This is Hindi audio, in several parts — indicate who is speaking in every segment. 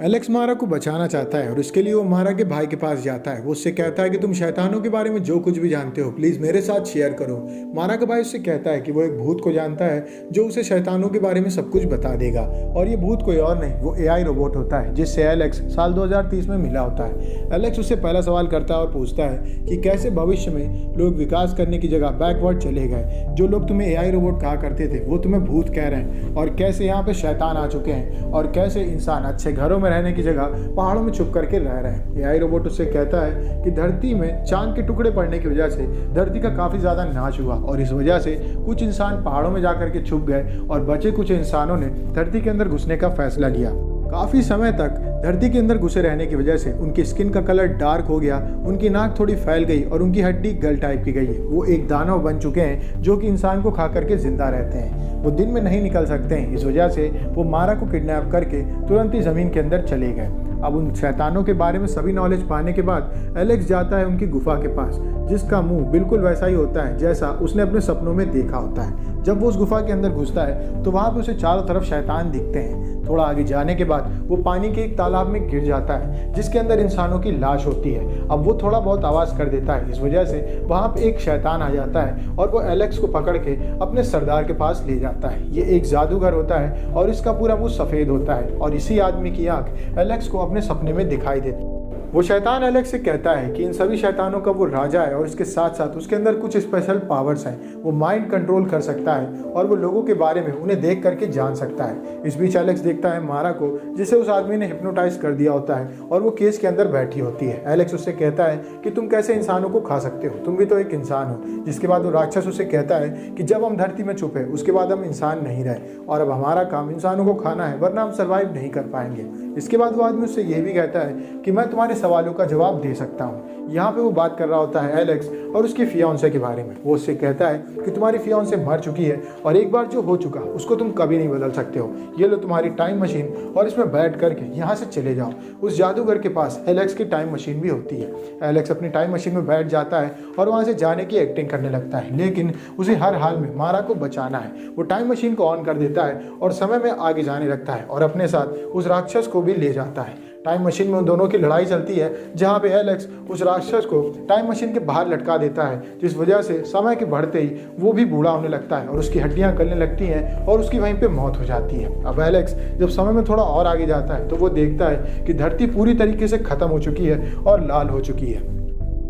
Speaker 1: एलेक्स मारा को बचाना चाहता है और उसके लिए वो मारा के भाई के पास जाता है। वो उससे कहता है कि तुम शैतानों के बारे में जो कुछ भी जानते हो प्लीज़ मेरे साथ शेयर करो। मारा का भाई उससे कहता है कि वो एक भूत को जानता है जो उसे शैतानों के बारे में सब कुछ बता देगा, और ये भूत कोई और नहीं वो एआई रोबोट होता है जिससे एलेक्स साल 2030 में मिला होता है। एलेक्स उससे पहला सवाल करता है और पूछता है कि कैसे भविष्य में लोग विकास करने की जगह बैकवर्ड चले गए। जो लोग तुम्हें एआई रोबोट कहा करते थे वो तुम्हें भूत कह रहे हैं, और कैसे यहाँ पे शैतान आ चुके हैं, और कैसे इंसान अच्छे घरों में रहने की जगह पहाड़ों में छुप करके रह रहे हैं। एआई रोबोट उससे कहता है कि धरती में चांद के टुकड़े पड़ने की वजह से धरती का काफी ज्यादा नाश हुआ, और इस वजह से कुछ इंसान पहाड़ों में जाकर के छुप गए और बचे कुछ इंसानों ने धरती के अंदर घुसने का फैसला लिया। काफी समय तक धरती के अंदर घुसे रहने की वजह से उनकी स्किन का कलर डार्क हो गया, उनकी नाक थोड़ी फैल गई और उनकी हड्डी गल टाइप की गई है। वो एक दानव बन चुके हैं जो कि इंसान को खा करके जिंदा रहते हैं। वो दिन में नहीं निकल सकते हैं, इस वजह से वो मारा को किडनैप करके तुरंत ही जमीन के अंदर चले गए। अब उन शैतानों के बारे में सभी नॉलेज पाने के बाद एलेक्स जाता है उनकी गुफा के पास, जिसका मुंह बिल्कुल वैसा ही होता है जैसा उसने अपने सपनों में देखा होता है। जब वो उस गुफा के अंदर घुसता है तो वहां पे उसे चारों तरफ शैतान दिखते हैं। थोड़ा आगे जाने के बाद वो पानी के एक तालाब में गिर जाता है जिसके अंदर इंसानों की लाश होती है। अब वो थोड़ा बहुत आवाज़ कर देता है, इस वजह से वहाँ पे एक शैतान आ जाता है और वो एलेक्स को पकड़ के अपने सरदार के पास ले जाता है। ये एक जादूगर होता है और इसका पूरा मुंह सफ़ेद होता है, और इसी आदमी की आंख एलेक्स को अपने सपने में दिखाई देती है। वो शैतान एलेक्स से कहता है कि इन सभी शैतानों का वो राजा है और इसके साथ साथ उसके अंदर कुछ स्पेशल पावर्स हैं। वो माइंड कंट्रोल कर सकता है और वो लोगों के बारे में उन्हें देख करके जान सकता है। इस बीच एलेक्स देखता है मारा को, जिसे उस आदमी ने हिप्नोटाइज कर दिया होता है, और वो केस के अंदर बैठी होती है। एलेक्स उससे कहता है कि तुम कैसे इंसानों को खा सकते हो, तुम भी तो एक इंसान हो। जिसके बाद वो राक्षस उससे कहता है कि जब हम धरती में छुपे उसके बाद हम इंसान नहीं रहे, और अब हमारा काम इंसानों को खाना है, वरना हम सर्वाइव नहीं कर पाएंगे। इसके बाद वो आदमी उससे यह भी कहता है कि मैं तुम्हारे सवालों का जवाब दे सकता हूँ। यहाँ पे वो बात कर रहा होता है एलेक्स और उसकी फियांसे के बारे में। वो उससे कहता है कि तुम्हारी फियांसे मर चुकी है और एक बार जो हो चुका उसको तुम कभी नहीं बदल सकते हो। ये लो तुम्हारी टाइम मशीन, और इसमें बैठ करके यहाँ से चले जाओ। उस जादूगर के पास एलेक्स की टाइम मशीन भी होती है। एलेक्स अपनी टाइम मशीन में बैठ जाता है और वहाँ से जाने की एक्टिंग करने लगता है, लेकिन उसे हर हाल में मारा को बचाना है। वो टाइम मशीन को ऑन कर देता है और समय में आगे जाने लगता है और अपने साथ उस राक्षस को भी ले जाता है। टाइम मशीन में उन दोनों की लड़ाई चलती है, जहाँ पे एलेक्स उस राक्षस को टाइम मशीन के बाहर लटका देता है, जिस वजह से समय के बढ़ते ही वो भी बूढ़ा होने लगता है और उसकी हड्डियाँ गलने लगती हैं और उसकी वहीं पे मौत हो जाती है। अब एलेक्स जब समय में थोड़ा और आगे जाता है तो वो देखता है कि धरती पूरी तरीके से खत्म हो चुकी है और लाल हो चुकी है,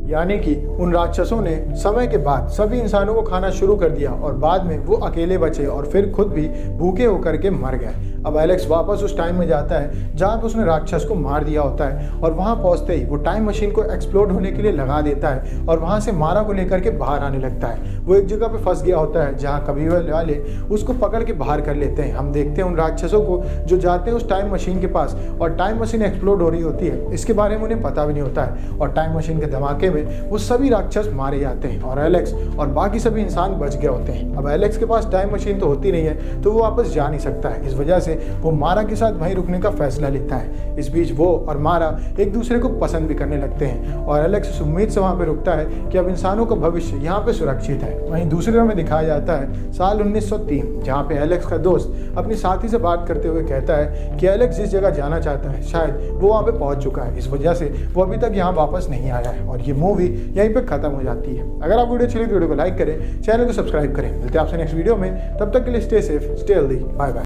Speaker 1: यानी कि उन राक्षसों ने समय के बाद सभी इंसानों को खाना शुरू कर दिया और बाद में वो अकेले बचे और फिर खुद भी भूखे होकर के मर गए। अब एलेक्स वापस उस टाइम में जाता है जहाँ पे उसने राक्षस को मार दिया होता है, और वहाँ पहुँचते ही वो टाइम मशीन को एक्सप्लोड होने के लिए लगा देता है और वहाँ से मारा को लेकर के बाहर आने लगता है। वो एक जगह पे फंस गया होता है जहाँ कबीले वाले उसको पकड़ के बाहर कर लेते हैं। हम देखते हैं उन राक्षसों को जो जाते हैं उस टाइम मशीन के पास, और टाइम मशीन एक्सप्लोड हो रही होती है, इसके बारे में उन्हें पता भी नहीं होता है, और टाइम मशीन के धमाके में वो सभी राक्षस मारे जाते हैं और एलेक्स और बाकी सभी इंसान बच गए होते हैं। अब एलेक्स के पास टाइम मशीन तो होती नहीं है तो वो वापस जा नहीं सकता है, इस वजह से वो मारा के साथ वहीं रुकने का फैसला लेता है। इस बीच वो और मारा एक दूसरे को पसंद भी करने लगते हैं और एलेक्स इस उम्मीद से वहाँ पे रुकता है कि अब इंसानों का भविष्य यहाँ पे सुरक्षित है। वहीं दूसरे में दिखाया जाता है साल 1903, जहाँ पे एलेक्स का दोस्त अपनी साथी से बात करते हुए कहता है कि एलेक्स जिस जगह जाना चाहता है शायद वो वहाँ पे पहुँच चुका है, इस वजह से वो अभी तक यहाँ वापस नहीं आया है। और ये मूवी यहीं पे खत्म हो जाती है। अगर आप वीडियो अच्छी लगी तो वीडियो को लाइक करें, चैनल को सब्सक्राइब करें। मिलते हैं आपसे नेक्स्ट वीडियो में, तब तक के लिए stay safe, stay healthy, bye bye.